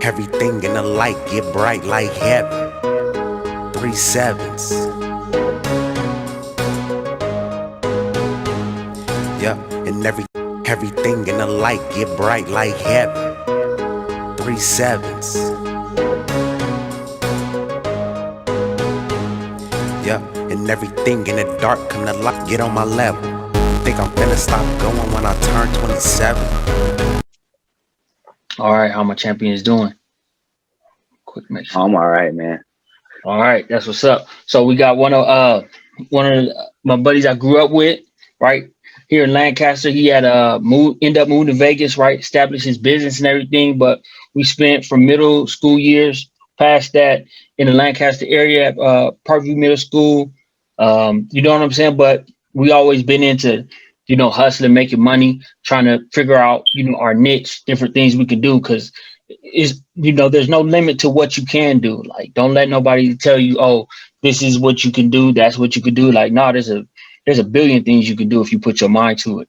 Everything in the light get bright like heaven. 3 sevens. Yeah, and everything in the light get bright like heaven. 3 sevens. Yeah, and everything in the dark come to light. Get on my level. Think I'm finna stop going when I turn 27. All right, how my champion is doing? Quick make sure. I'm all right, man. All right, that's what's up. So we got one of my buddies I grew up with, right here in Lancaster. He had end up moving to Vegas, right, established his business and everything. But we spent from middle school years past that in the Lancaster area, at Parkview Middle School. You know what I'm saying? But we always been into, hustling, making money, trying to figure out, our niche, different things we could do, because there's no limit to what you can do. Like, don't let nobody tell you, oh, this is what you can do, that's what you can do. Like, no, there's a billion things you can do if you put your mind to it.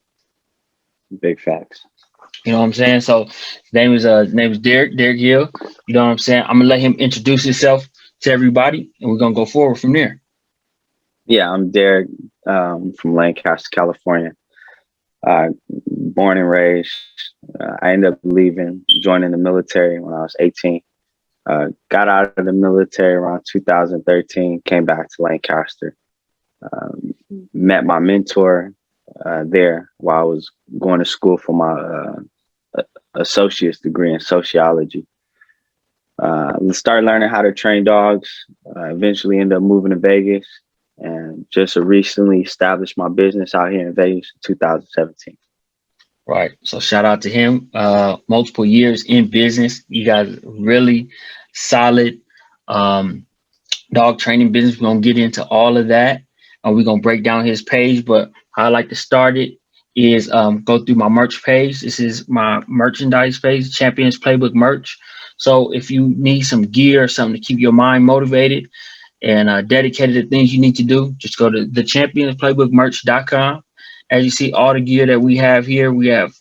Big facts. You know what I'm saying? So his name is Derrick Hill. You know what I'm saying? I'm gonna let him introduce himself to everybody, and we're gonna go forward from there. Yeah, I'm Derrick, from Lancaster, California. Born and raised. I ended up joining the military when I was 18. Got out of the military around 2013, came back to Lancaster. Met my mentor there while I was going to school for my associate's degree in sociology. Started learning how to train dogs. Eventually ended up moving to Vegas, and just recently established my business out here in Vegas in 2017. Right. So shout out to him. Multiple years in business. You guys really solid dog training business. We're gonna get into all of that, and we're gonna break down his page. But how I like to start it is go through my merch page. This is my merchandise page, Champions Playbook merch. So if you need some gear or something to keep your mind motivated and dedicated to things you need to do, just go to thechampionsPlaybookmerch.com. As you see, all the gear that we have here, we have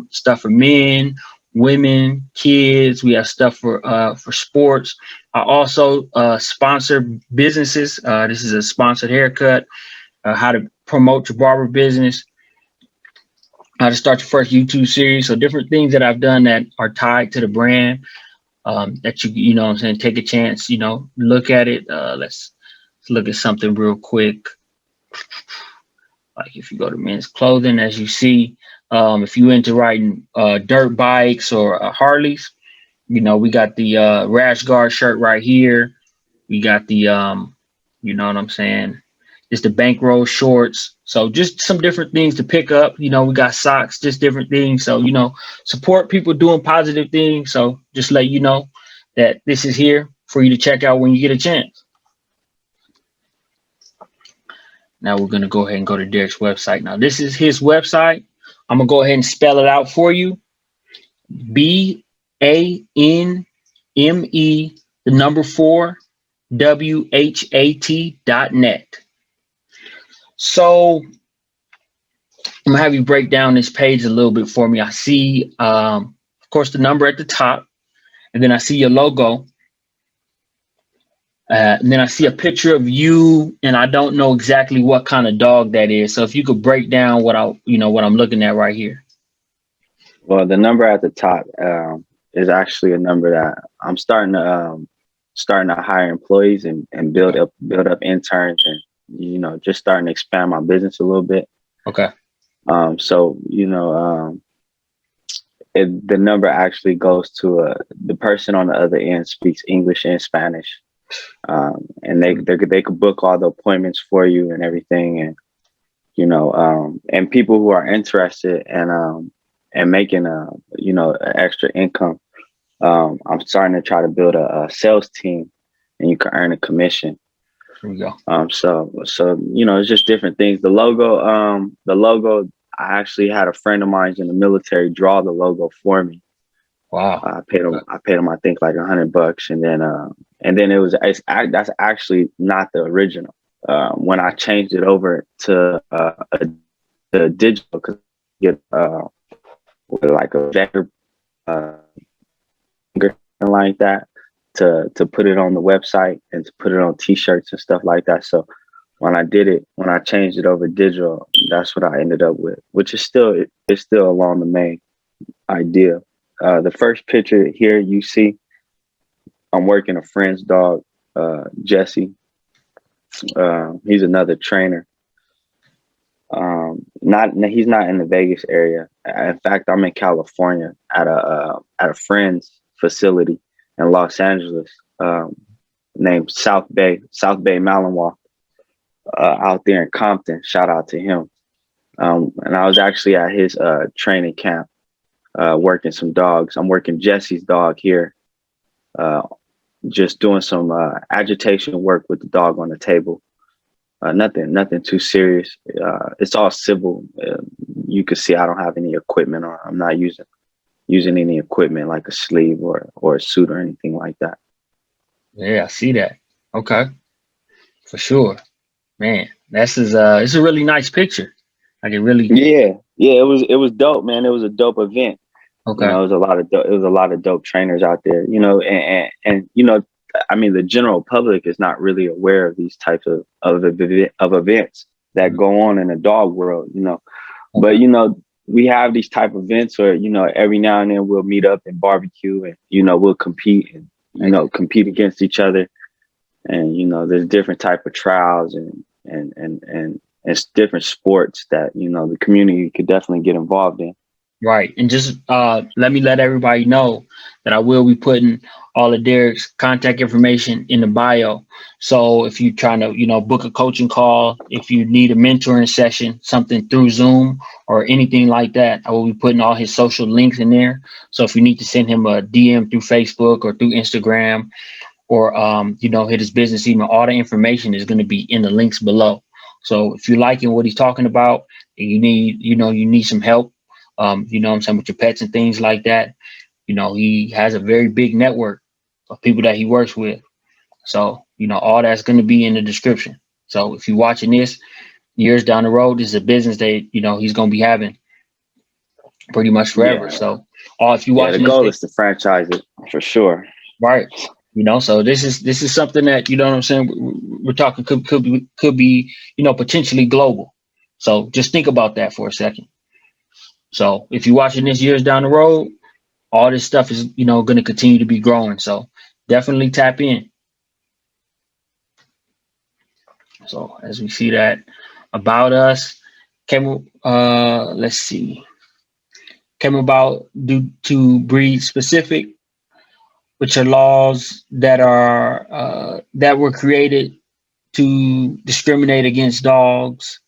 stuff for men, women, kids. We have stuff for sports. I also sponsor businesses. This is a sponsored haircut, how to promote your barber business, how to start your first YouTube series. So different things that I've done that are tied to the brand, that you know what I'm saying, take a chance, look at it. Let's look at something real quick. Like if you go to men's clothing, as you see, if you into riding dirt bikes or Harleys, we got the Rash Guard shirt right here. We got the, you know what I'm saying, just the bankroll shorts. So just some different things to pick up. We got socks, just different things. So, support people doing positive things. So just let you know that this is here for you to check out when you get a chance. Now we're going to go ahead and go to Derrick's website. Now this is his website. I'm going to go ahead and spell it out for you. BANME4WHAT.net. So I'm going to have you break down this page a little bit for me. I see, of course, the number at the top, and then I see your logo. And then I see a picture of you, and I don't know exactly what kind of dog that is. So if you could break down what I'm looking at right here. Well, the number at the top is actually a number that I'm starting to hire employees and build up interns, and just starting to expand my business a little bit. Okay. So the number actually goes to the person on the other end speaks English and Spanish. And they could book all the appointments for you and everything, and and people who are interested and making an extra income. I'm starting to try to build a sales team, and you can earn a commission. Here we go. So it's just different things. The logo, I actually had a friend of mine in the military draw the logo for me. Wow. I paid him, I think, like $100, and then that's actually not the original. When I changed it over to the digital, because get with like a vector like that to put it on the website and to put it on t-shirts and stuff like that. So when I changed it over digital, that's what I ended up with, which is it's still along the main idea. The first picture here you see, I'm working a friend's dog, Jesse. He's another trainer. He's not in the Vegas area. In fact, I'm in California at a friend's facility in Los Angeles, named South Bay Malinois, out there in Compton. Shout out to him. And I was actually at his training camp, working some dogs. I'm working Jesse's dog here, just doing some agitation work with the dog on the table. Nothing too serious. It's all civil. You can see I don't have any equipment on. I'm not using any equipment like a sleeve or a suit or anything like that. Yeah, I see that. Okay, for sure, man. It's a really nice picture. I can really. Yeah. It was dope, man. It was a dope event. Okay. You know, it was a lot of dope trainers out there. You know, and you know, I mean, the general public is not really aware of these types of events that go on in the dog world. You know, but you know, we have these type of events where, you know, every now and then we'll meet up and barbecue, and you know, we'll compete and, you know, compete against each other. And you know, there's different type of trials and it's different sports that, you know, the community could definitely get involved in. Right. And just let everybody know that I will be putting all of Derrick's contact information in the bio. So if you're trying to, you know, book a coaching call, if you need a mentoring session, something through Zoom or anything like that, I will be putting all his social links in there. So if you need to send him a DM through Facebook or through Instagram or, you know, hit his business email, all the information is going to be in the links below. So if you're liking what he's talking about and you need some help, you know what I'm saying, with your pets and things like that, you know, he has a very big network of people that he works with. So, you know, all that's going to be in the description. So if you're watching this years down the road, this is a business that, you know, he's going to be having pretty much forever. Yeah. So if you watching the goal is to franchise it for sure. Right. You know, so this is something that, you know what I'm saying, we're talking could be, you know, potentially global. So just think about that for a second. So if you're watching this years down the road, all this stuff is, you know, going to continue to be growing. So definitely tap in. So as we see that about us, let's see, came about due to breed specific, which are laws that are that were created to discriminate against dogs.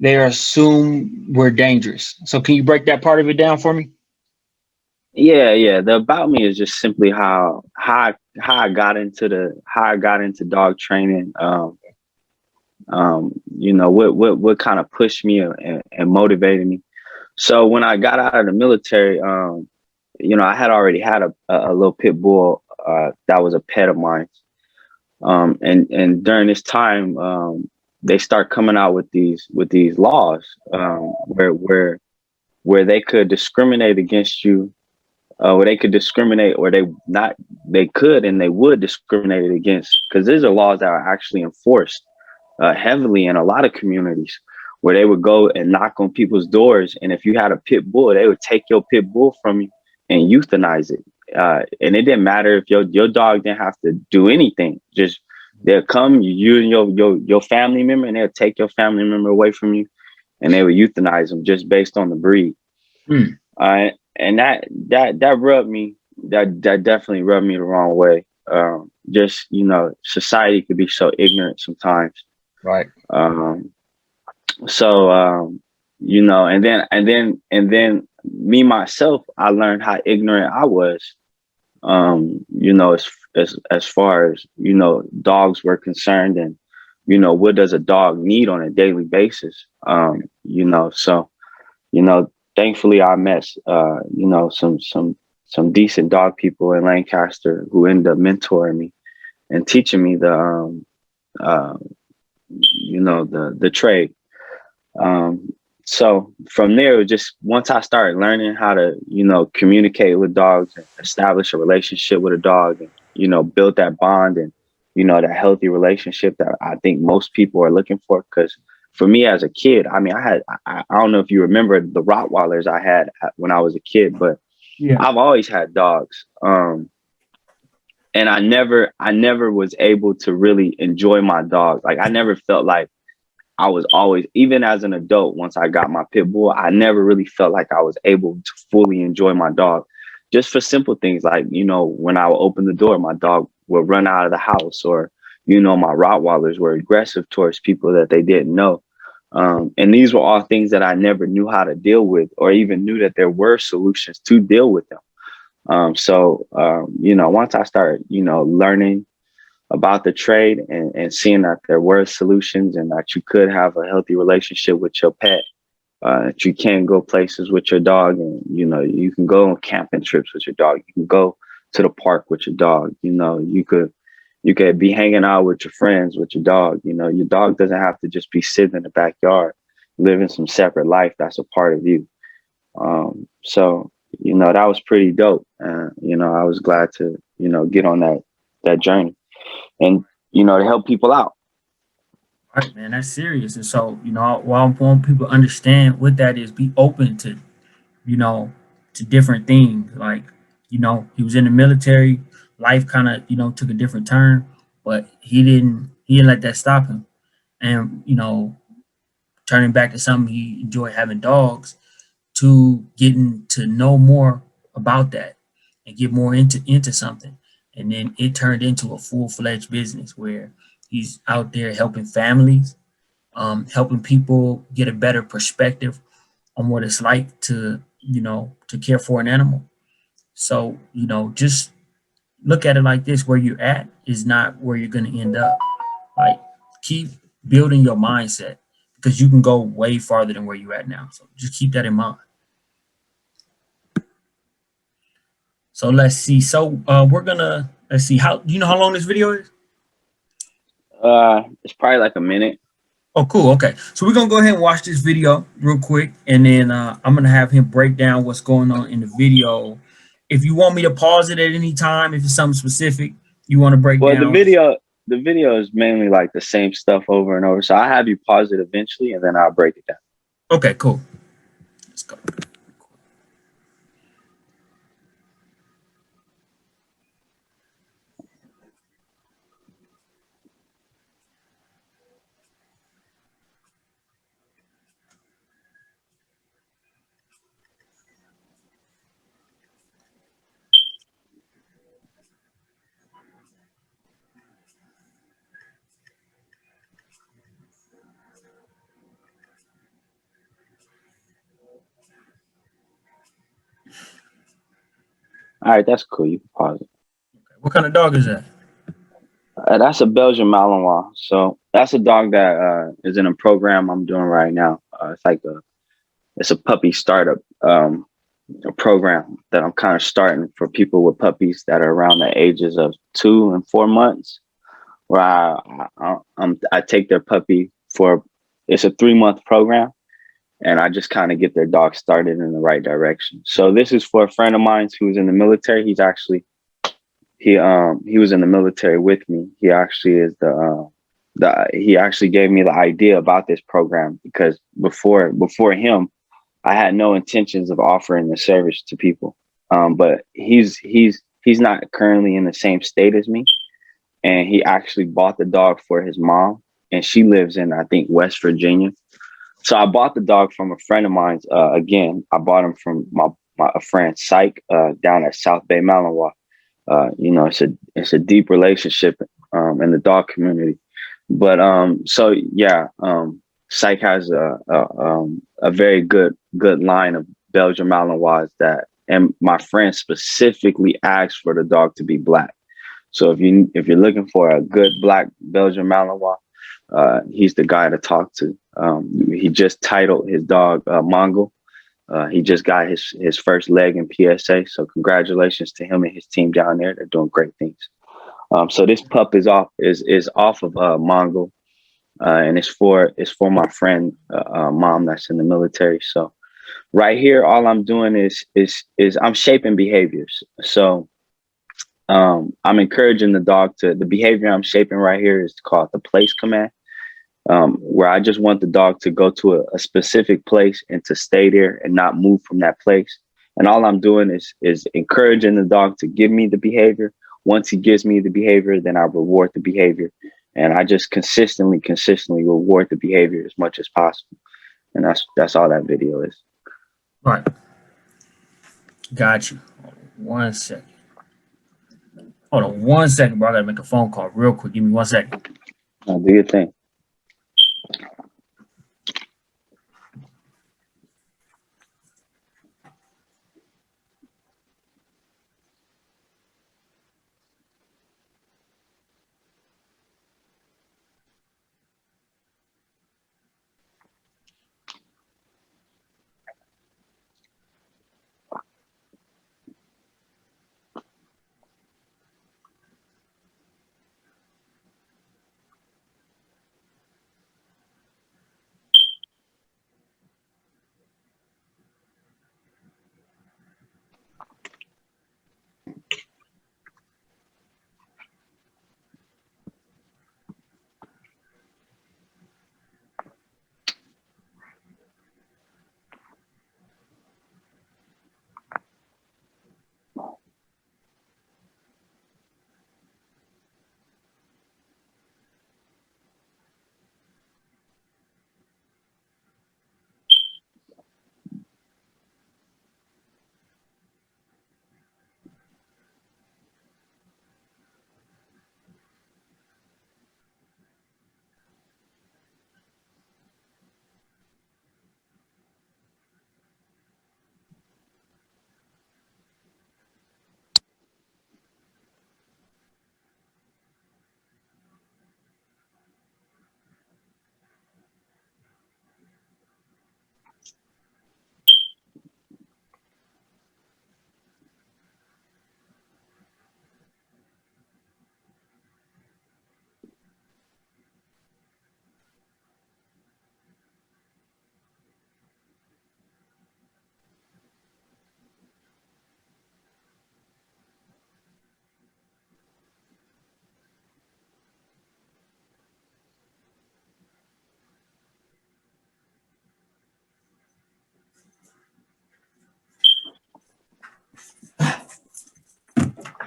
They are assumed were dangerous. So can you break that part of it down for me? Yeah. The about me is just simply how I got into dog training. You know, what kind of pushed me and motivated me. So when I got out of the military, you know, I had already had a little pit bull that was a pet of mine. And during this time, they start coming out with these laws where they could discriminate against you, where they could discriminate, or they could and they would discriminate against, because these are laws that are actually enforced heavily in a lot of communities, where they would go and knock on people's doors, and if you had a pit bull, they would take your pit bull from you and euthanize it. And it didn't matter if your dog didn't have to do anything. Just they'll come, you and your family member, and they'll take your family member away from you, and they would euthanize them just based on the breed. And that rubbed me. That definitely rubbed me the wrong way. Just, you know, society could be so ignorant sometimes. Right. So you know, and then me myself, I learned how ignorant I was. You know, as far as, you know, dogs were concerned, and, you know, what does a dog need on a daily basis? You know, so, you know, thankfully I met, you know, some decent dog people in Lancaster who ended up mentoring me and teaching me the, you know, the trade. So from there, it was just once I started learning how to, communicate with dogs and establish a relationship with a dog and, build that bond and, that healthy relationship that I think most people are looking for. Because for me as a kid, I mean, I don't know if you remember the Rottweilers I had when I was a kid, but Yeah. I've always had dogs. And I never was able to really enjoy my dog. Like I never felt like I was always, even as an adult, once I got my pit bull, I never really felt like I was able to fully enjoy my dog. Just for simple things like, when I would open the door, my dog would run out of the house, or, my Rottweilers were aggressive towards people that they didn't know. And these were all things that I never knew how to deal with, or even knew that there were solutions to deal with them. Once I started, learning about the trade and seeing that there were solutions and that you could have a healthy relationship with your pet, that you can go places with your dog and, you can go on camping trips with your dog. You can go to the park with your dog. You could be hanging out with your friends with your dog. Your dog doesn't have to just be sitting in the backyard, living some separate life that's a part of you. So that was pretty dope. I was glad to, get on that journey and, to help people out. Right, man, that's serious. And so, what I want people to understand with that is be open to, to different things. Like, he was in the military, life kind of, took a different turn, but he didn't let that stop him. And, turning back to something he enjoyed having dogs, to getting to know more about that and get more into something. And then it turned into a full-fledged business where he's out there helping families, helping people get a better perspective on what it's like to, to care for an animal. So, just look at it like this: where you're at is not where you're going to end up. Like, keep building your mindset because you can go way farther than where you're at now. So just keep that in mind. So let's see. So let's see, how do you know how long this video is? It's probably like a minute. Oh, cool. Okay. So we're gonna go ahead and watch this video real quick, and then I'm gonna have him break down what's going on in the video. If you want me to pause it at any time, if it's something specific you want to break Well, down. the video is mainly like the same stuff over and over. So I have you pause it eventually and then I'll break it down. Okay, cool. Let's go. All right, that's cool. You can pause it. What kind of dog is that? That's a Belgian Malinois. So that's a dog that is in a program I'm doing right now. It's a puppy startup a program that I'm kind of starting for people with puppies that are around the ages of 2 and 4 months, where I take their puppy it's a 3-month program, and I just kind of get their dog started in the right direction. So this is for a friend of mine who's in the military. He's actually he was in the military with me. He actually is he actually gave me the idea about this program, because before him, I had no intentions of offering the service to people. But he's not currently in the same state as me, and he actually bought the dog for his mom, and she lives in, I think, West Virginia. So I bought the dog from a friend of mine's. Again, I bought him from a friend, Psych, down at South Bay Malinois. It's a deep relationship in the dog community. But Psych has a very good line of Belgian Malinois and my friend specifically asked for the dog to be black. So if you're looking for a good black Belgian Malinois, he's the guy to talk to. He just titled his dog Mongo. He just got his first leg in PSA. So congratulations to him and his team down there. They're doing great things. So this pup is off of Mongo. and it's for my friend mom that's in the military. So right here, all I'm doing is I'm shaping behaviors. So I'm encouraging the dog to the behavior I'm shaping right here is called the place command, where I just want the dog to go to a specific place and to stay there and not move from that place. And all I'm doing is encouraging the dog to give me the behavior. Once he gives me the behavior, then I reward the behavior. And I just consistently reward the behavior as much as possible. And that's all that video is. Right. Got you. 1 second. Hold on 1 second, bro. I gotta make a phone call real quick. Give me 1 second. Now do your thing.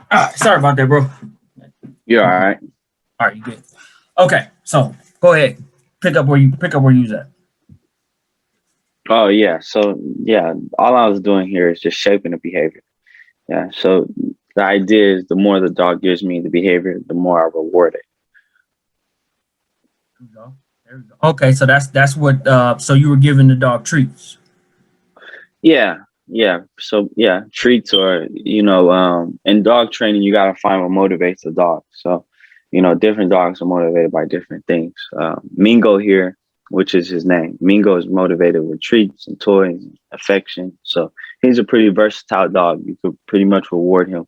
All right, sorry about that, bro. You're all right. All right, you good. Okay, so go ahead. Pick up where you was at. Oh yeah. So yeah, all I was doing here is just shaping the behavior. Yeah. So the idea is the more the dog gives me the behavior, the more I reward it. There we go. There we go. Okay, so that's what so you were giving the dog treats. Yeah. Yeah. So yeah, treats or in dog training you gotta find what motivates the dog. So, different dogs are motivated by different things. Mingo here, which is his name. Mingo is motivated with treats and toys and affection. So he's a pretty versatile dog. You could pretty much reward him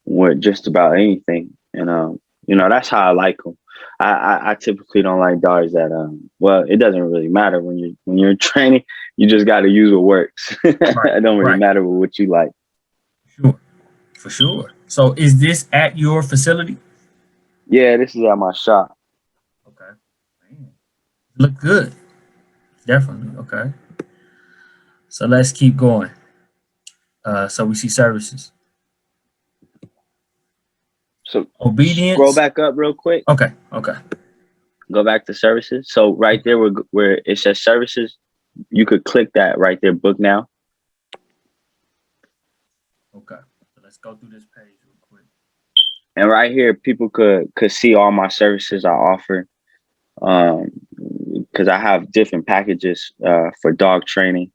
with just about anything. And that's how I like them. I typically don't like dogs that well, it doesn't really matter when you're training, you just gotta use what works. Right, It don't really right. matter what you like. Sure, for sure. So is this at your facility? Yeah, this is at my shop. Okay. Man, look good. Definitely. Okay. So let's keep going. So we see services. So scroll Obedience. back up real quick. Okay. Okay. Go back to services. So right there where it says services, you could click that right there, book now. Okay. So let's go through this page real quick. And right here, people could see all my services I offer. Because I have different packages for dog training.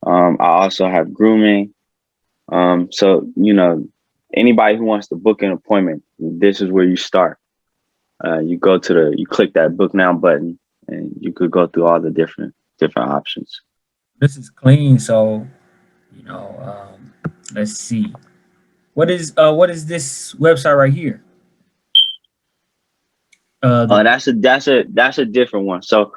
I also have grooming. So, anybody who wants to book an appointment, this is where you start. You click that book now button and you could go through all the different options. This is clean. So, let's see. What is this website right here? That's a different one. So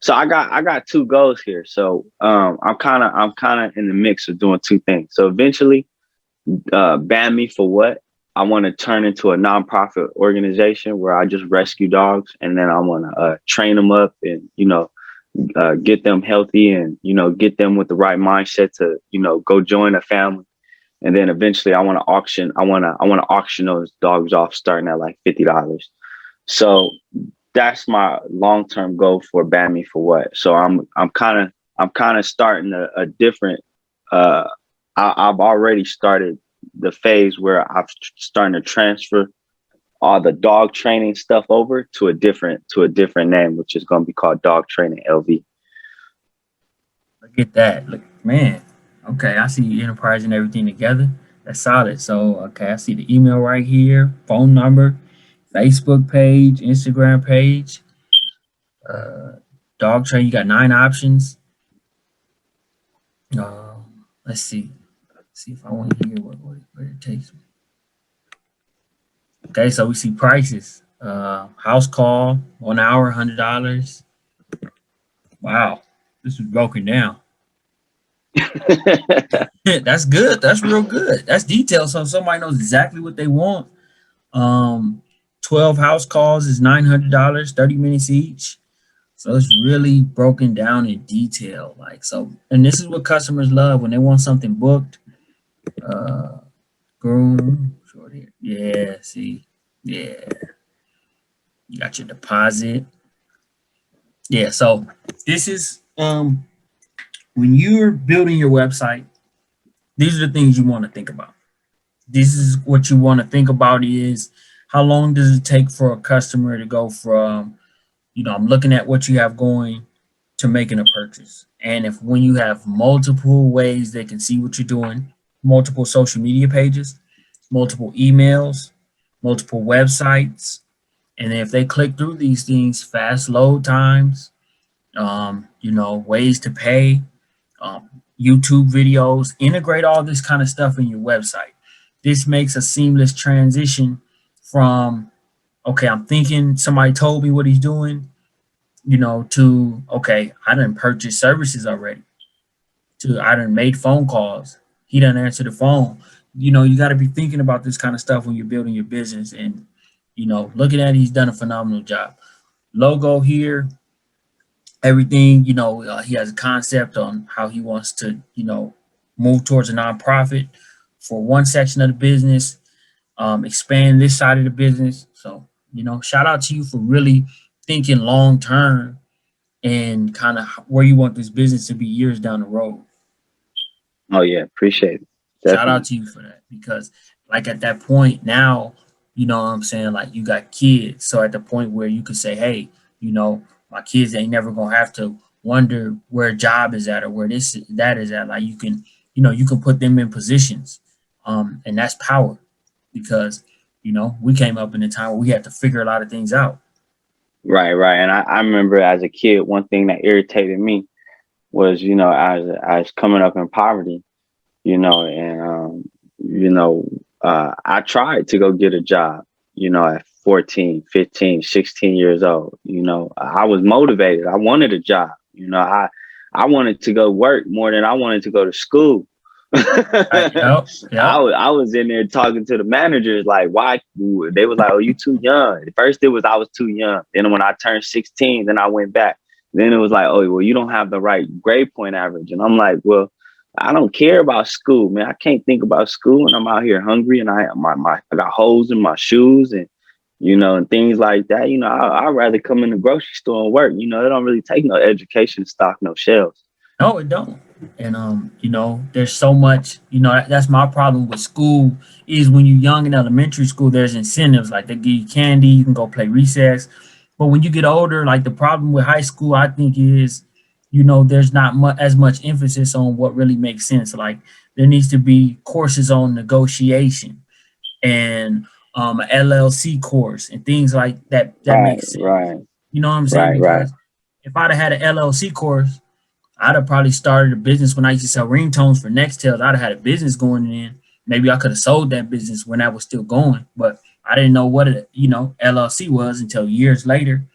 I got two goals here. So I'm kind of in the mix of doing two things. So eventually, ban me for what? I want to turn into a nonprofit organization where I just rescue dogs, and then I want to train them up and get them healthy and get them with the right mindset to go join a family. And then eventually, I want to auction. I want to auction those dogs off, starting at like $50. So that's my long-term goal for ban me for what. So I'm kind of starting a different. I've already started the phase where I'm starting to transfer all the dog training stuff over to a different name, which is going to be called Dog Training LV. Look at that. Look, man. Okay, I see enterprise and everything together. That's solid. So, okay, I see the email right here, phone number, Facebook page, Instagram page, dog train. You got 9 options. Let's see. See if I want to hear where it takes me. Okay, so we see prices. House call, 1 hour, $100. Wow, this is broken down. That's good. That's real good. That's detailed, so somebody knows exactly what they want. 12 house calls is $900, 30 minutes each. So it's really broken down in detail. And this is what customers love when they want something booked. Groom, short hair. Yeah, see. Yeah. You got your deposit. Yeah, so this is when you're building your website, these are the things you want to think about. This is what you want to think about is how long does it take for a customer to go from, I'm looking at what you have going to making a purchase. And when you have multiple ways they can see what you're doing, multiple social media pages, multiple emails, multiple websites, and if they click through these things, fast load times, ways to pay, YouTube videos, integrate all this kind of stuff in your website. This makes a seamless transition from, okay, I'm thinking somebody told me what he's doing, to, okay, I done purchased services already, to I done made phone calls. He done answered the phone. You got to be thinking about this kind of stuff when you're building your business. And, looking at it, he's done a phenomenal job. Logo here, everything, he has a concept on how he wants to, move towards a nonprofit for one section of the business, expand this side of the business. So, shout out to you for really thinking long term and kind of where you want this business to be years down the road. Oh yeah, appreciate it. Definitely. Shout out to you for that, because like at that point now, what I'm saying, like you got kids. So at the point where you could say, hey, my kids ain't never gonna have to wonder where a job is at or where that is at. Like you can put them in positions. And that's power, because, we came up in a time where we had to figure a lot of things out. Right. And I remember as a kid, one thing that irritated me was, I was coming up in poverty, I tried to go get a job, at 14, 15, 16 years old. I was motivated. I wanted a job. I wanted to go work more than I wanted to go to school. Yep. I was in there talking to the managers, like, why? They was like, oh, you too young. At first it was I was too young. Then when I turned 16, then I went back. Then it was like, oh, well, you don't have the right grade point average. And I'm like, well, I don't care about school, man. I can't think about school, and I'm out here hungry, and I got holes in my shoes, and and things like that. I'd rather come in the grocery store and work. They don't really take no education, stock no shelves. No, it don't. And there's so much. That's my problem with school is when you're young in elementary school, there's incentives like they give you candy, you can go play recess. But when you get older, like the problem with high school, I think is, there's not as much emphasis on what really makes sense. Like there needs to be courses on negotiation and an LLC course and things like that. That makes sense. Right. You know what I'm saying? Right. If I'd have had an LLC course, I'd have probably started a business when I used to sell ringtones for Nextel. I'd have had a business going in. Maybe I could have sold that business when that was still going, but I didn't know what a, LLC was until years later.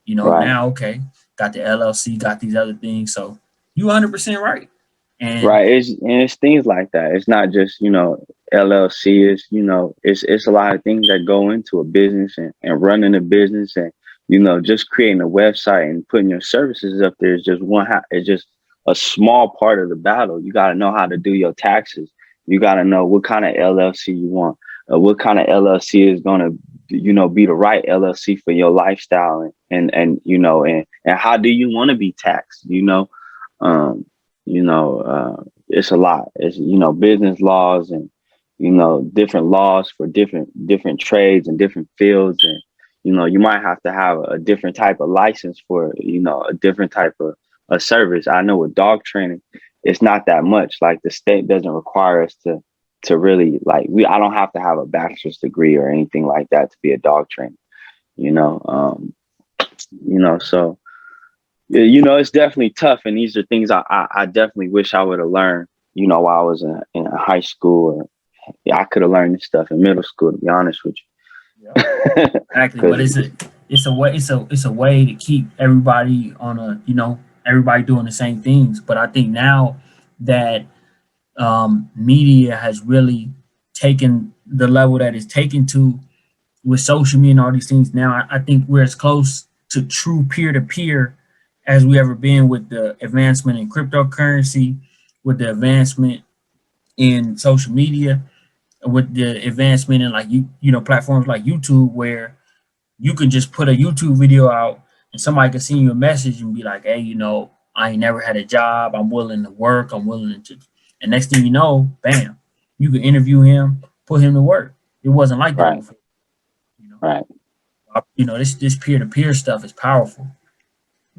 Right. Now, okay, got the LLC, got these other things. So you 100% right. And Right. It's things like that. It's not just, LLC is, it's a lot of things that go into a business and running a business and, just creating a website and putting your services up there is just it's just a small part of the battle. You got to know how to do your taxes. You got to know what kind of LLC you want, what kind of LLC is going to, be the right LLC for your lifestyle and how do you want to be taxed, um, it's a lot. It's, business laws and, different laws for different trades and different fields. And, you might have to have a different type of license for, a different type of a service. I know with dog training, it's not that much. Like the state doesn't require us to really I don't have to have a bachelor's degree or anything like that to be a dog trainer, you know. So yeah, it's definitely tough, and these are things I definitely wish I would have learned, while I was in high school. Or, yeah, I could have learned this stuff in middle school, to be honest with yeah, you. exactly. But it's a way to keep everybody on everybody doing the same things. But I think now that media has really taken the level that it's taken to with social media and all these things. Now I think we're as close to true peer to peer as we ever been with the advancement in cryptocurrency, with the advancement in social media, with the advancement in platforms like YouTube, where you can just put a YouTube video out and somebody can send you a message and be like, hey, I ain't never had a job, I'm willing to work, I'm willing to, and next thing you know, bam, you can interview him, put him to work. It wasn't like that Right, before. you know right, this peer to peer stuff is powerful.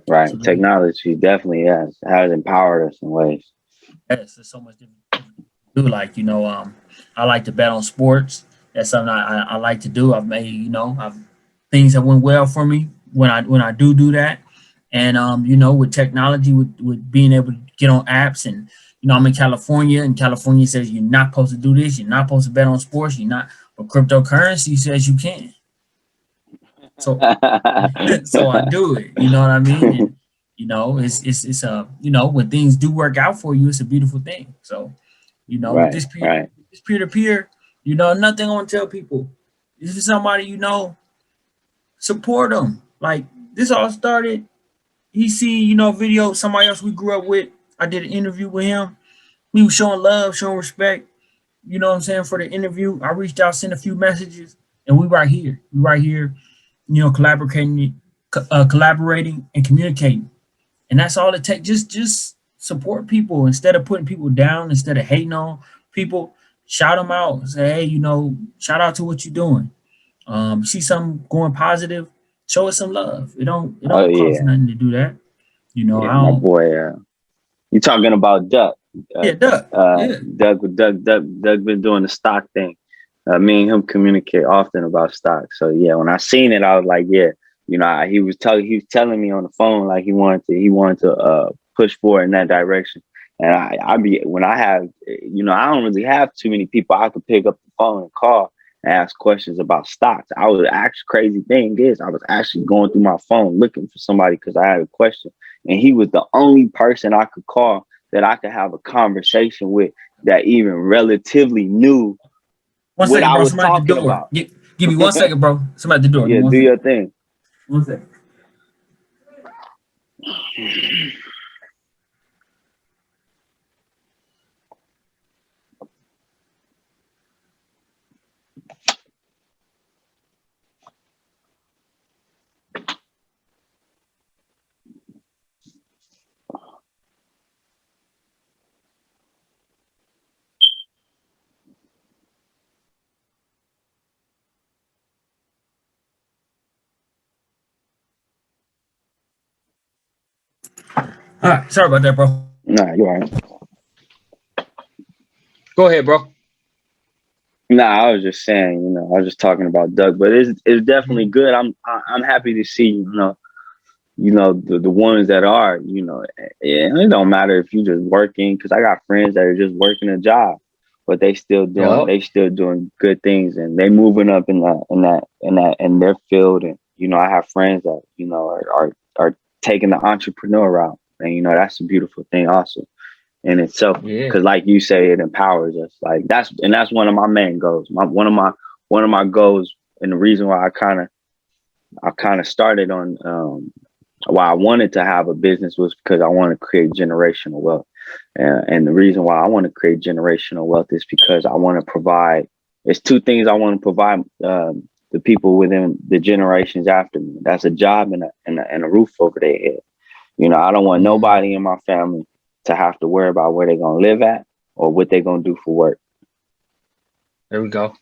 right. Absolutely. Technology definitely has empowered us in ways. Yes, there's so much different to do. I like to bet on sports. That's something I like to do. I've made, I've things that went well for me when I do that. And with technology, with being able to get on apps, and I'm in California, and California says you're not supposed to do this, you're not supposed to bet on sports, you're not, but cryptocurrency says you can. So so I do it. You know what I mean? And it's when things do work out for you, it's a beautiful thing. So with Right, this right. peer to peer, nothing I want to tell people. If it's somebody support them. Like this all started. He seen video somebody else we grew up with. I did an interview with him. We was showing love, showing respect. You know what I'm saying, for the interview. I reached out, sent a few messages, and we right here. We right here. Collaborating and communicating, and that's all it takes. Just support people instead of putting people down, instead of hating on people. Shout them out. Say, hey, shout out to what you're doing. See something going positive, show us some love. It Oh don't cost yeah, nothing to do that. yeah. I My don't. boy, you talking about Duck? Uh, Yeah, duh. Yeah, Doug been doing the stock thing. Me and him communicate often about stock. So yeah, when I seen it, I was like, yeah, he was telling me on the phone like he wanted to push forward in that direction. And when I have, I don't really have too many people I could pick up the phone and call and ask questions about stocks. I was actually crazy thing is I was actually going through my phone looking for somebody because I had a question, and he was the only person I could call that I could have a conversation with that even relatively knew one what second, I bro. was Somebody at the talking door. about. Give me 1 second, bro. Somebody at the door. Give Yeah, me one do second. your thing. 1 second. All right, sorry about that, bro. Nah, you're right. Go ahead, bro. Nah, I was just saying, I was just talking about Doug, but it's definitely good. I'm happy to see, the ones that are, it don't matter if you just working, because I got friends that are just working a job, but they still doing good things, and they moving up in their field. And I have friends that are taking the entrepreneur route, and that's a beautiful thing also in itself, because like you say, it empowers us. Like that's one of my main goals. One of my goals, and the reason why I kind of started on why I wanted to have a business was because I want to create generational wealth. And the reason why I want to create generational wealth is because I want to provide, it's two things I want to provide the people within the generations after me. That's a job and a roof over their head. I don't want nobody in my family to have to worry about where they're going to live at or what they're going to do for work. There we go.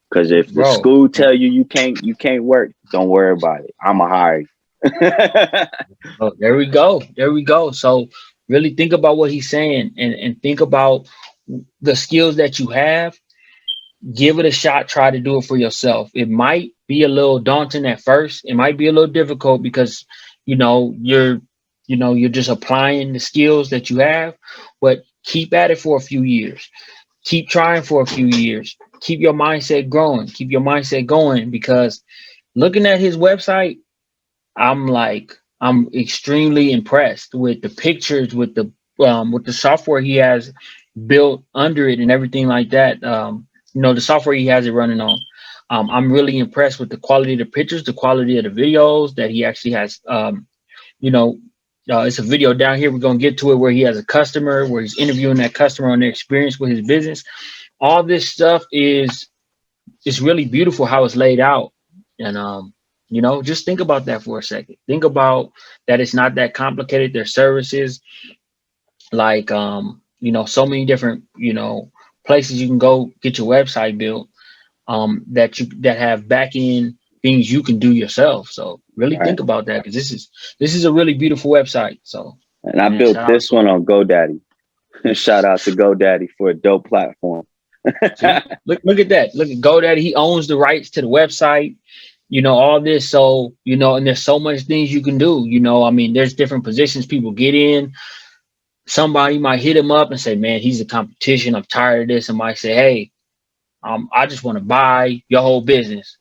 Because if the school tell you can't work, don't worry about it. I'ma hire you. Oh, there we go. So really think about what he's saying, and think about the skills that you have. Give it a shot. Try to do it for yourself. It might be a little daunting at first. It might be a little difficult because you're just applying the skills that you have, but keep at it for a few years. Keep trying for a few years. Keep your mindset growing. Keep your mindset going, because looking at his website, I'm extremely impressed with the pictures, with the software he has built under it and everything like that. The software he has it running on. I'm really impressed with the quality of the pictures, the quality of the videos that he actually has. It's a video down here. We're going to get to it where he has a customer, where he's interviewing that customer on their experience with his business. All this stuff is really beautiful how it's laid out. And, just think about that for a second. Think about that. It's not that complicated. There's services like, so many different, places you can go get your website built that have back end things you can do yourself. So really think about that, because this is a really beautiful website. So, and I built this one on GoDaddy. Shout out to GoDaddy for a dope platform. See, look at that. Look at GoDaddy. He owns the rights to the website, all this. So, and there's so much things you can do. There's different positions people get in. Somebody might hit him up and say, man, he's a competition. I'm tired of this. And might say, hey, I just want to buy your whole business.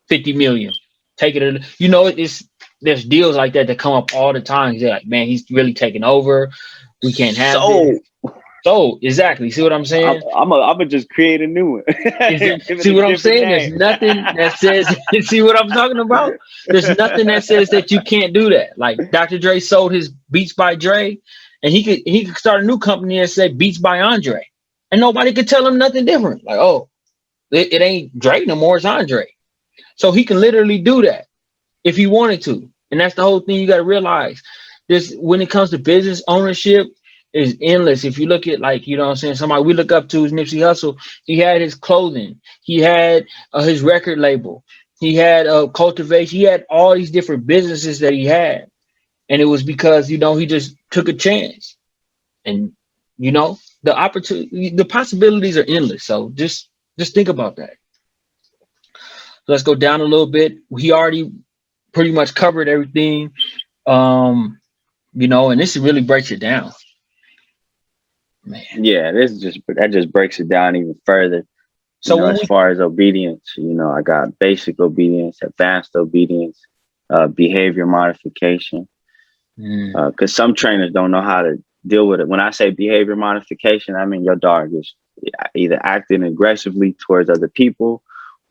50 million. Take it. There's deals like that come up all the time. They're like, man, he's really taking over. We can't have this. So exactly. See what I'm saying? I'm gonna just create a new one. See what I'm saying? There's nothing that says. See what I'm talking about? There's nothing that says that you can't do that. Like Dr. Dre sold his Beats by Dre, and he could start a new company and say Beats by Andre, and nobody could tell him nothing different. Like, oh, it ain't Dre no more. It's Andre. So he can literally do that if he wanted to, and that's the whole thing. You got to realize this when it comes to business ownership. Is endless. If you look at somebody we look up to is Nipsey Hussle. He had his clothing, he had his record label, he had cultivation, he had all these different businesses that he had, and it was because he just took a chance, and the opportunity, the possibilities are endless. So just think about that. Let's go down a little bit. He already pretty much covered everything, and this really breaks it down. Man. Yeah, that just breaks it down even further. So as far as obedience, I got basic obedience, advanced obedience, behavior modification. Because some trainers don't know how to deal with it. When I say behavior modification, I mean your dog is either acting aggressively towards other people,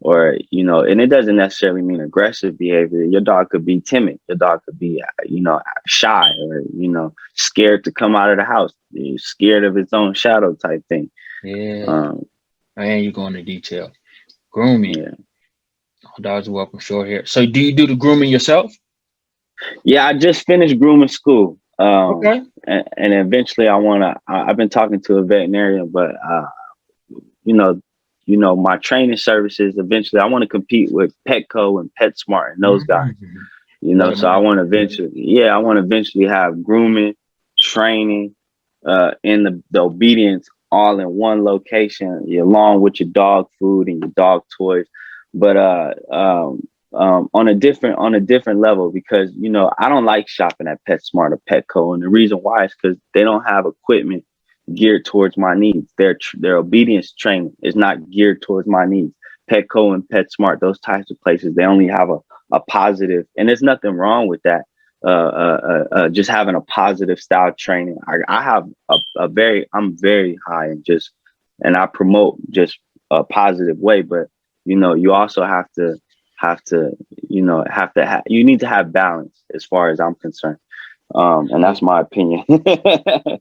or and it doesn't necessarily mean aggressive behavior. Your dog could be timid. Your dog could be shy, or scared to come out of the house, scared of its own shadow type thing. Yeah. And you go into detail. Grooming. Yeah. All dogs are welcome short hair. So do you do the grooming yourself? Yeah, I just finished grooming school. Okay. And eventually I've been talking to a veterinarian, but my training services, eventually I want to compete with Petco and PetSmart and those guys, so I want to eventually have grooming, training, and the obedience all in one location, along with your dog food and your dog toys, but on a different level, because I don't like shopping at PetSmart or Petco, and the reason why is because they don't have equipment geared towards my needs. Their obedience training is not geared towards my needs. Petco and PetSmart, those types of places, they only have a positive, and there's nothing wrong with that. Just having a positive style training. I have I'm very high and I promote just a positive way, but you also you need to have balance as far as I'm concerned. And that's my opinion.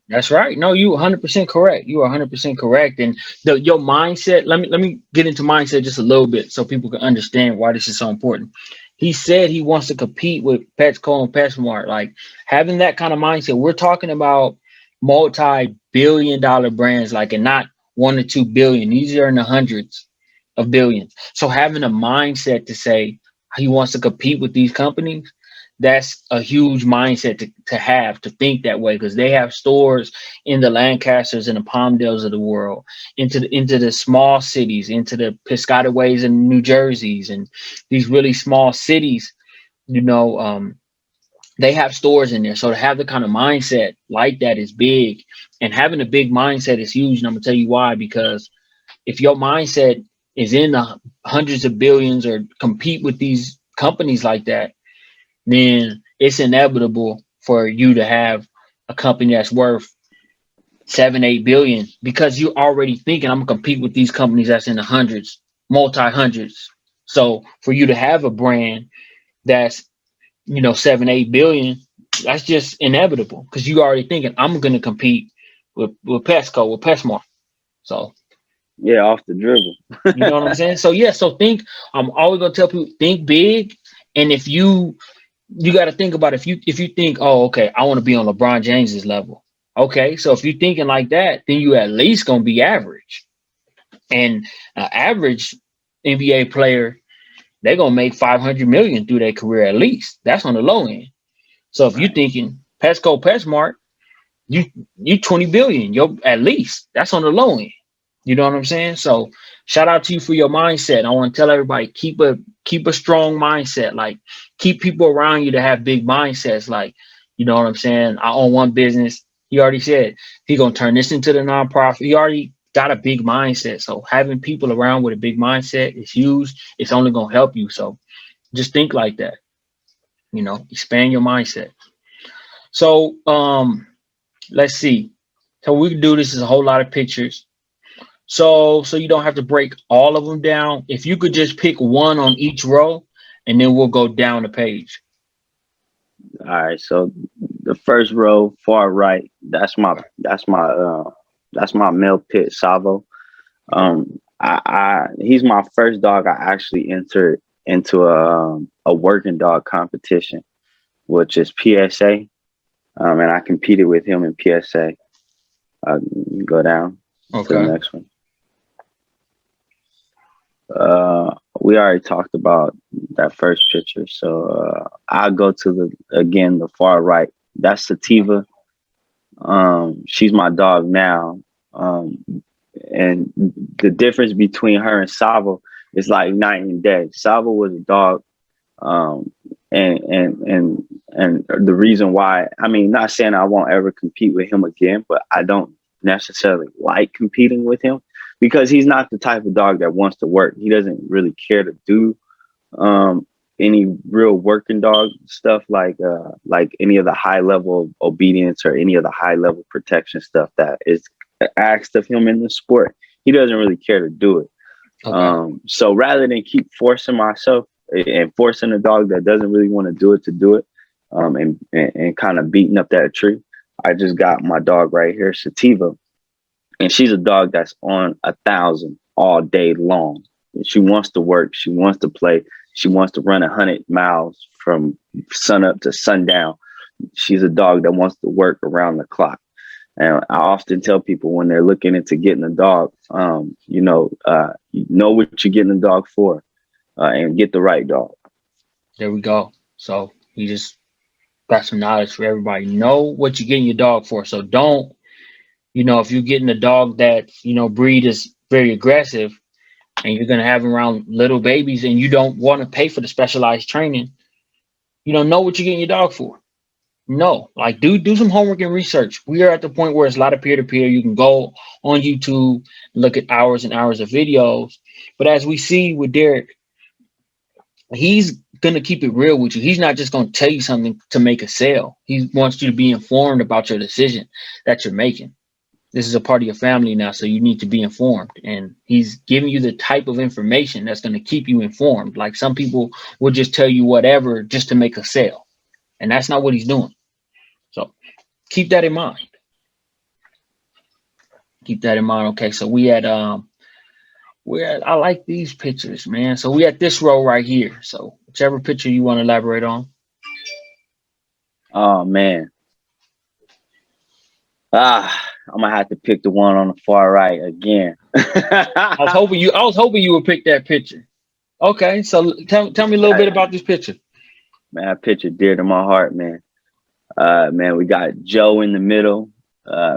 That's right. No, you 100% correct. You are 100% correct. And your mindset, let me get into mindset just a little bit so people can understand why this is so important. He said he wants to compete with Petco and PetSmart. Like, having that kind of mindset, we're talking about multi-billion-dollar brands, like, and not 1 or 2 billion. These are in the hundreds of billions. So having a mindset to say he wants to compete with these companies, that's a huge mindset to think that way, because they have stores in the Lancasters and the Palmdales of the world, into the small cities, into the Piscataways and New Jerseys and these really small cities. They have stores in there. So to have the kind of mindset like that is big, and having a big mindset is huge. And I'm gonna tell you why. Because if your mindset is in the hundreds of billions or compete with these companies like that, then it's inevitable for you to have a company that's worth 7-8 billion, because you're already thinking, I'm gonna compete with these companies that's in the hundreds, multi-hundreds. So for you to have a brand that's 7-8 billion, that's just inevitable, because you already thinking, I'm gonna compete with Pesco, with PetSmart. So yeah, off the dribble. you know what I'm saying? So yeah, so I'm always gonna tell people, think big. And if you got to think about, if you think, oh, okay, I want to be on LeBron James's level. Okay, so if you're thinking like that, then you at least gonna be average. And an average NBA player, they're gonna make 500 million through their career at least. That's on the low end. So if you're thinking Pesco, PetSmart, you 20 billion, you're at least. That's on the low end. You know what I'm saying? So shout out to you for your mindset. I want to tell everybody, keep a strong mindset. Like, keep people around you to have big mindsets. Like, you know what I'm saying? I own one business. He already said he's gonna turn this into the nonprofit. He already got a big mindset. So having people around with a big mindset is huge. It's only gonna help you. So just think like that. Expand your mindset. So let's see. So we can do this as a whole lot of pictures. So you don't have to break all of them down. If you could just pick one on each row, and then we'll go down the page. All right. So the first row, far right, that's my male pit, Savo. He's my first dog I actually entered into a working dog competition, which is PSA. And I competed with him in PSA. Go down to the next one. We already talked about that first picture, so I'll go to the far right. That's Sativa. She's my dog now, and the difference between her and Savo is like night and day. Savo was a dog, and the reason why, I mean, not saying I won't ever compete with him again, but I don't necessarily like competing with him, because he's not the type of dog that wants to work. He doesn't really care to do any real working dog stuff, like any of the high level obedience or any of the high level protection stuff that is asked of him in the sport. He doesn't really care to do it. Okay. So rather than keep forcing myself and forcing a dog that doesn't really want to do it, and kind of beating up that tree, I just got my dog right here, Sativa. And she's a dog that's on 1,000 all day long. She wants to work. She wants to play. She wants to run 100 miles from sun up to sundown. She's a dog that wants to work around the clock. And I often tell people when they're looking into getting a dog, you know what you're getting a dog for, and get the right dog. There we go. So you just got some knowledge for everybody. Know what you're getting your dog for. So don't, if you're getting a dog that, breed is very aggressive, and you're going to have them around little babies, and you don't want to pay for the specialized training, know what you're getting your dog for. No, like do some homework and research. We are at the point where it's a lot of peer-to-peer. You can go on YouTube, look at hours and hours of videos. But as we see with Derrick, he's gonna keep it real with you. He's not just gonna tell you something to make a sale. He wants you to be informed about your decision that you're making. This is a part of your family now, so you need to be informed. And he's giving you the type of information that's gonna keep you informed. Like some people will just tell you whatever just to make a sale, and that's not what he's doing. So keep that in mind. Keep that in mind. Okay, so I like these pictures, man. So we at this row right here. So whichever picture you want to elaborate on. Oh man. I'm gonna have to pick the one on the far right again. I was hoping you would pick that picture. Okay, so tell me a little bit about this picture. Man, that picture dear to my heart, man. Man, we got Joe in the middle,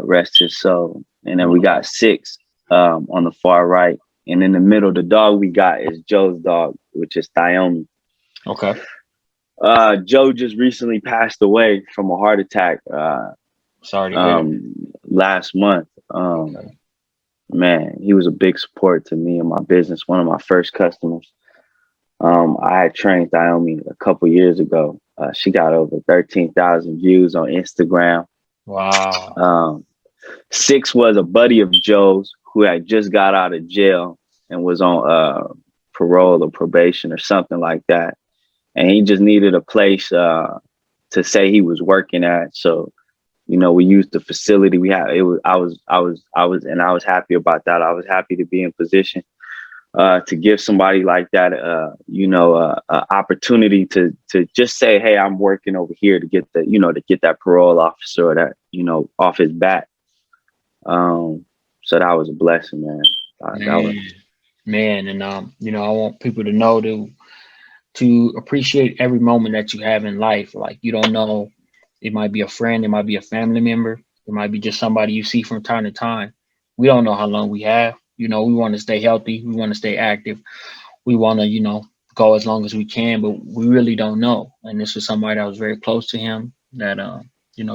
rest his soul. And then we got 6 on the far right. And in the middle, the dog we got is Joe's dog, which is Thiomi. Okay. Joe just recently passed away from a heart attack. Sorry to hear. Last month. Okay. Man, he was a big support to me and my business. One of my first customers. I had trained Thiomi a couple years ago. She got over 13,000 views on Instagram. Wow. 6 was a buddy of Joe's who had just got out of jail and was on parole or probation or something like that. And he just needed a place to say he was working at. So, you know, we used the facility we had. I was happy about that. I was happy to be in position to give somebody like that, opportunity to just say, hey, I'm working over here to get that parole officer or that, off his back. So that was a blessing, man. And I want people to know to appreciate every moment that you have in life. Like, you don't know, it might be a friend, it might be a family member, it might be just somebody you see from time to time. We don't know how long we have. We want to stay healthy, we want to stay active, we want to, go as long as we can, but we really don't know. And this was somebody that was very close to him that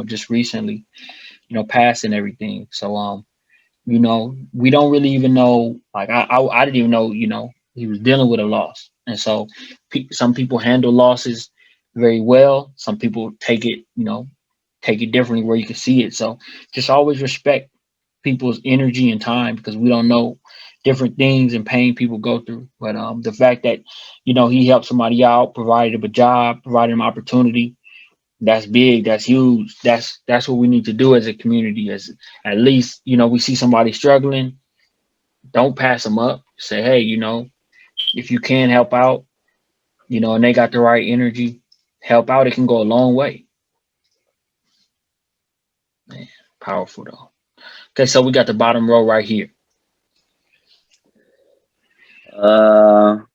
just recently, passed and everything. So we don't really even know. Like I didn't even know, he was dealing with a loss. And so some people handle losses very well. Some people take it differently where you can see it. So just always respect people's energy and time, because we don't know different things and pain people go through. But the fact that, he helped somebody out, provided him a job, provided him opportunity, that's big, that's huge. That's what we need to do as a community. As at least, we see somebody struggling, don't pass them up. Say, hey, if you can help out, and they got the right energy, help out. It can go a long way. Man, powerful though. Okay, so we got the bottom row right here. I'm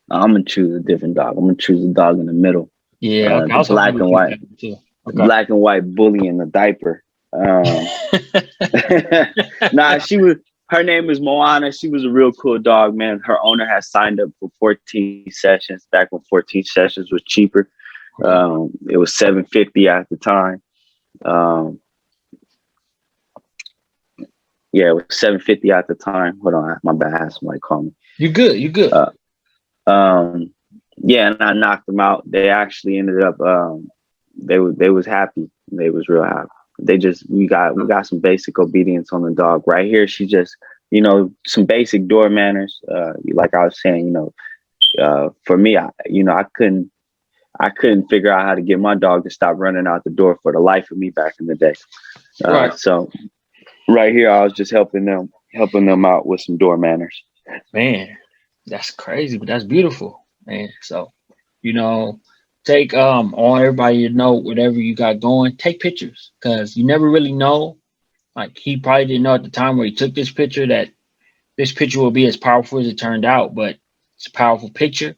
gonna choose a different dog. I'm gonna choose a dog in the middle. Yeah, okay. The black and white, black and white bully in the diaper. Nah, her name is Moana. She was a real cool dog, man. Her owner has signed up for 14 sessions back when 14 sessions was cheaper. It was $750 at the time. Yeah, it was $750 at the time. Hold on, my bad. I had somebody call me. You good. Yeah, and I knocked them out. They actually ended up. They was happy. They was real happy. We got some basic obedience on the dog right here. She just, some basic door manners. Like I was saying, for me, I couldn't figure out how to get my dog to stop running out the door for the life of me back in the day. Right. So right here, I was just helping them out with some door manners. Man, that's crazy, but that's beautiful, man. So, take on everybody to know whatever you got going, take pictures, because you never really know. Like, he probably didn't know at the time where he took this picture that this picture will be as powerful as it turned out, but it's a powerful picture.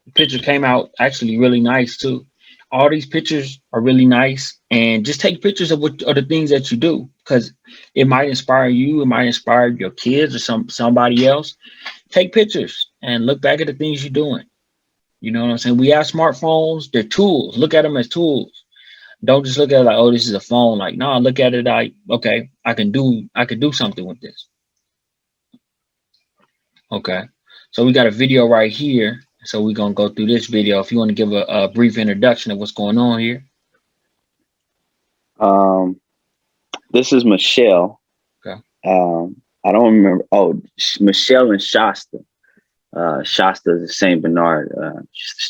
The picture came out actually really nice too. All these pictures are really nice, and just take pictures of the things that you do, because it might inspire you, it might inspire your kids or somebody else. Take pictures and look back at the things you're doing. You know what I'm saying? We have smartphones. They're tools. Look at them as tools. Don't just look at it like, oh, this is a phone. Like, no, look at it like, okay, I can do something with this. Okay. So we got a video right here. So we're going to go through this video. If you want to give a brief introduction of what's going on here. This is Michelle. Okay. I don't remember. Oh, Michelle and Shasta. Shasta is the St. Bernard.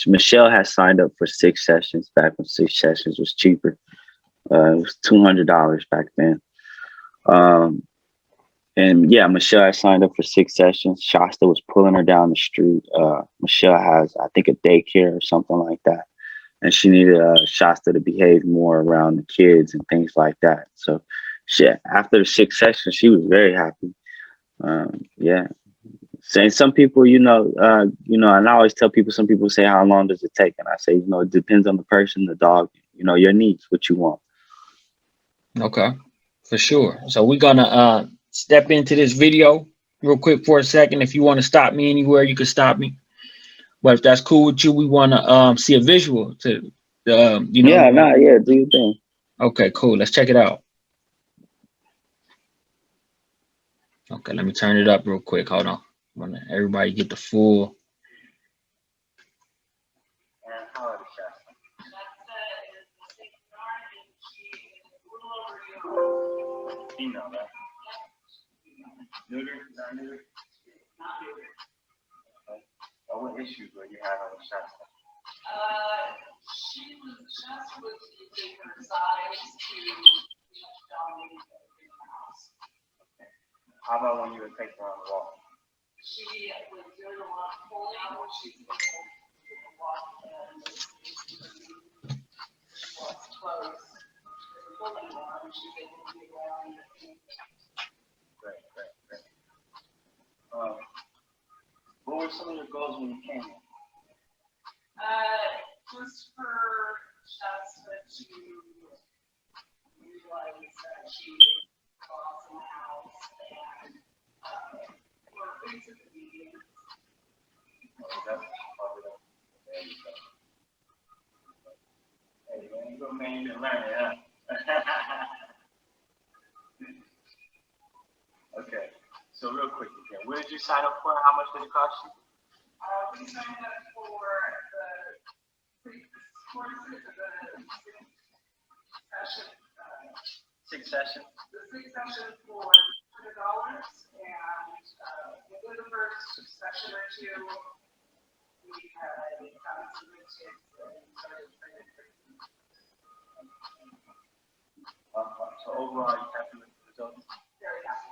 Michelle has signed up for 6 sessions back when 6 sessions was cheaper. It was $200 back then. And yeah, Michelle has signed up for 6 sessions. Shasta was pulling her down the street. Michelle has, I think, a daycare or something like that. And she needed Shasta to behave more around the kids and things like that. So after the 6 sessions, she was very happy. Yeah. Saying some people, and I always tell people, some people say, how long does it take? And I say, it depends on the person, the dog, your needs, what you want. Okay, for sure. So we're going to step into this video real quick for a second. If you want to stop me anywhere, you can stop me. But if that's cool with you, we want to see a visual to, Yeah, do your thing. Okay, cool. Let's check it out. Okay, let me turn it up real quick. Hold on. I want everybody get the full. What issues were you having with Shasta? She was using her size to dominate the house. Okay. How about when you would take her on the walk? She was doing a lot of pulling. She's able to walk and was close. Pulling on, she's able to be around. Great. What were some of your goals when you came in? Just for Shasta to realize that she was in the house and for things at the meeting. Hey, man, you go, man, you didn't learn it, huh? Okay. So real quick again, what did you sign up for? How much did it cost you? We signed up for the 6 session. 6 sessions? The 6 sessions for $100, and within the first session or 2, we had submitted and started training. So overall, you happy with the results? Very happy.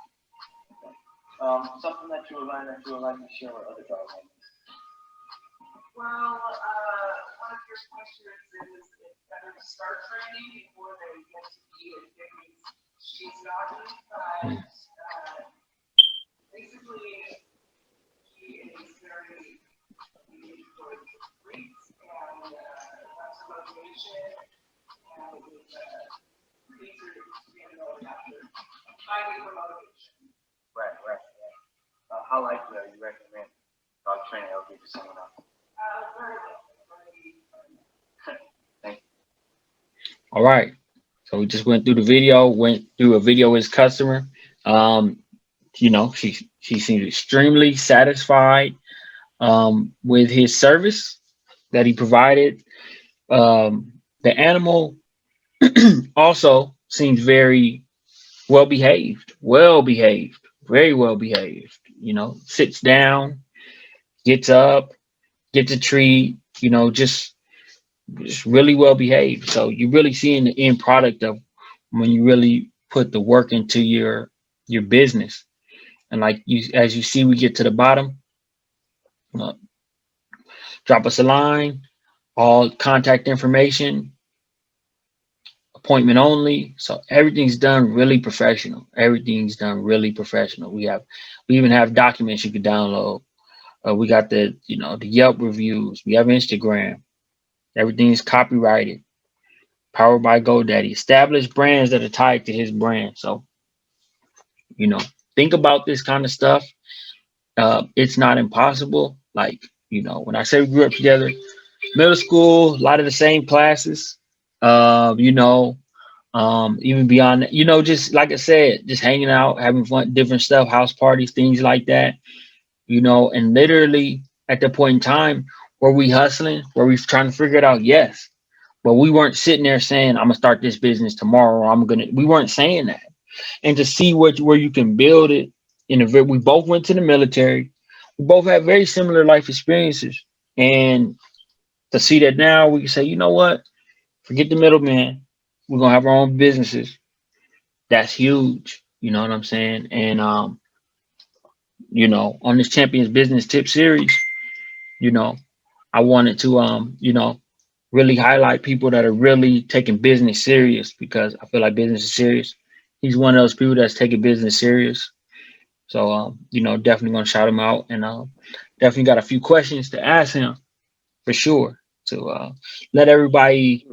Something that you would like to share with other dog owners. Well, one of your questions is it's better to start training before they get to be as big as she's gotten, but basically he is very unique for breeds and lots of motivation and things are finding the motivation. Right. How likely are you recommend dog training LB to someone else? Thank you. All right. So we just went through the video, went through a video with his customer. She seemed extremely satisfied with his service that he provided. The animal also seems very well behaved, very well behaved. Sits down, gets up, gets a treat, just really well behaved. So you're really seeing the end product of when you really put the work into your business. And as you see, we get to the bottom, drop us a line, all contact information, appointment only. So everything's done really professional. We even have documents you can download. We got the Yelp reviews. We have Instagram. Everything is copyrighted. Powered by GoDaddy. Established brands that are tied to his brand. So, think about this kind of stuff. It's not impossible. Like, You know, when I say we grew up together, middle school, a lot of the same classes. You know, even beyond that, you know, just like I said, just hanging out, having fun, different stuff, house parties, things like that. You know, and literally at the point in time where we hustling, where we trying to figure it out, yes. But we weren't sitting there saying, I'm gonna start this business tomorrow, or we weren't saying that. And to see where you can build it we both went to the military. We both had very similar life experiences. And to see that now we can say, you know what? Forget the middleman. We're gonna have our own businesses. That's huge. You know what I'm saying? And you know, on this Champions Business Tip series, you know, I wanted to you know, really highlight people that are really taking business serious, because I feel like business is serious. He's one of those people that's taking business serious. So you know, definitely gonna shout him out, and definitely got a few questions to ask him for sure to let everybody,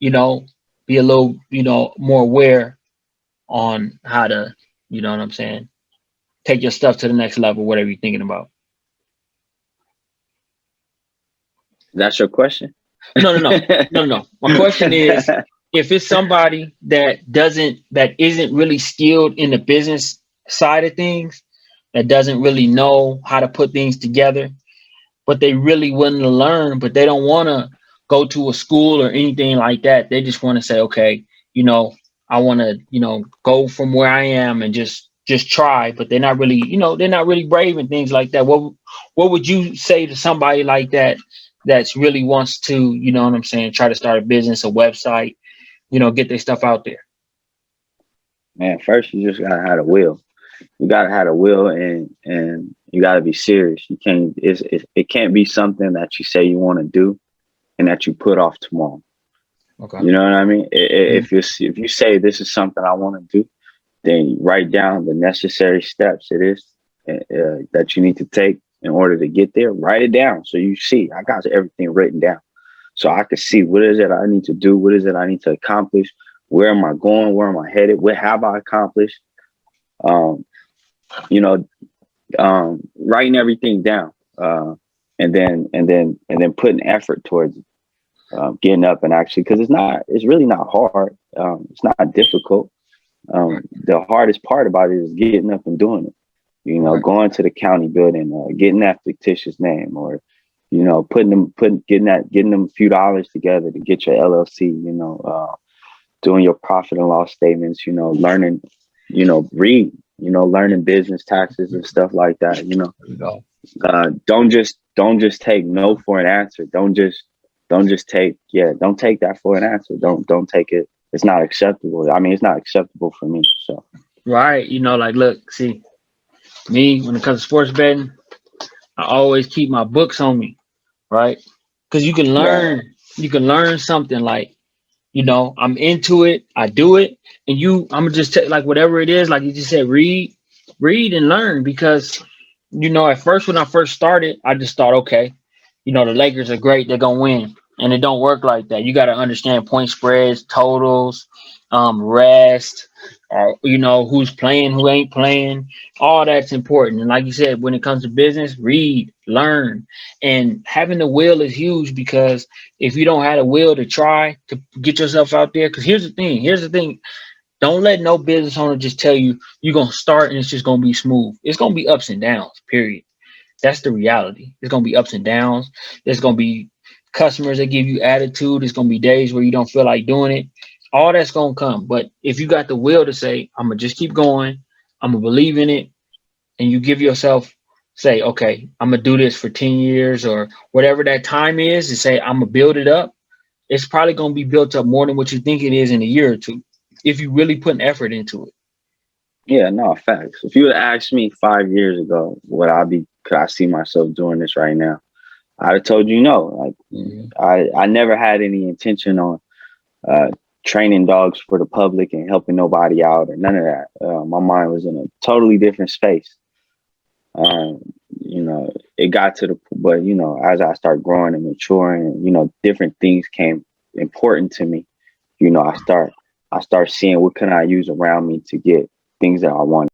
you know, be a little, you know, more aware on how to, you know what I'm saying, take your stuff to the next level, whatever you're thinking about. That's your question? No. My question is, if it's somebody that isn't really skilled in the business side of things, that doesn't really know how to put things together, but they really willing to learn, but they don't want to go to a school or anything like that. They just want to say, okay, you know, I want to, you know, go from where I am and just try, but they're not really, you know, they're not really brave and things like that. What would you say to somebody like that that's really wants to, you know what I'm saying, try to start a business, a website, you know, get their stuff out there? Man, first you just gotta have a will. You gotta have a will, and you gotta be serious. You can't. It can't be something that you say you want to do and that you put off tomorrow. Okay. You know what I mean? If you say this is something I want to do, then you write down the necessary steps it is that you need to take in order to get there. Write it down so you see. I got everything written down, so I can see what is it I need to do, what is it I need to accomplish, where am I going, where am I headed, what have I accomplished. You know, writing everything down, and then putting effort towards it. Getting up and actually, because it's really not hard. It's not difficult. The hardest part about it is getting up and doing it. You know, going to the county building, getting that fictitious name, or you know, getting them a few dollars together to get your LLC. You know, doing your profit and loss statements. You know, learning. You know, learning business taxes and stuff like that. You know, There we go. don't just take no for an answer. Don't just take don't take that for an answer. Don't take it. It's not acceptable. I mean, it's not acceptable for me. So Right. You know, like, look, see, me, when it comes to sports betting, I always keep my books on me, right? Because right. you can learn something like, you know, I'm into it, I do it, and I'm gonna just take like whatever it is, like you just said, read and learn. Because, you know, at first when I first started, I just thought, okay, you know, the Lakers are great, they're gonna win. And it don't work like that. You gotta understand point spreads, totals, rest, or you know, who's playing, who ain't playing. All that's important. And like you said, when it comes to business, read, learn. And having the will is huge, because if you don't have a will to try to get yourself out there, because here's the thing, don't let no business owner just tell you you're gonna start and it's just gonna be smooth. It's gonna be ups and downs, period. That's the reality. It's gonna be ups and downs. There's gonna be customers that give you attitude. There's gonna be days where you don't feel like doing it. All that's gonna come. But if you got the will to say, I'm gonna just keep going, I'm gonna believe in it, and you give yourself, say, okay, I'm gonna do this for 10 years or whatever that time is, and say, I'm gonna build it up, it's probably gonna be built up more than what you think it is in a year or two, if you really put an effort into it. Yeah, no, facts. If you would ask me 5 years ago, could I see myself doing this right now? I'd have told you no. Like I never had any intention on training dogs for the public and helping nobody out or none of that. My mind was in a totally different space. You know, it got to but you know, as I started growing and maturing, you know, different things came important to me. You know, I start seeing what can I use around me to get things that I want.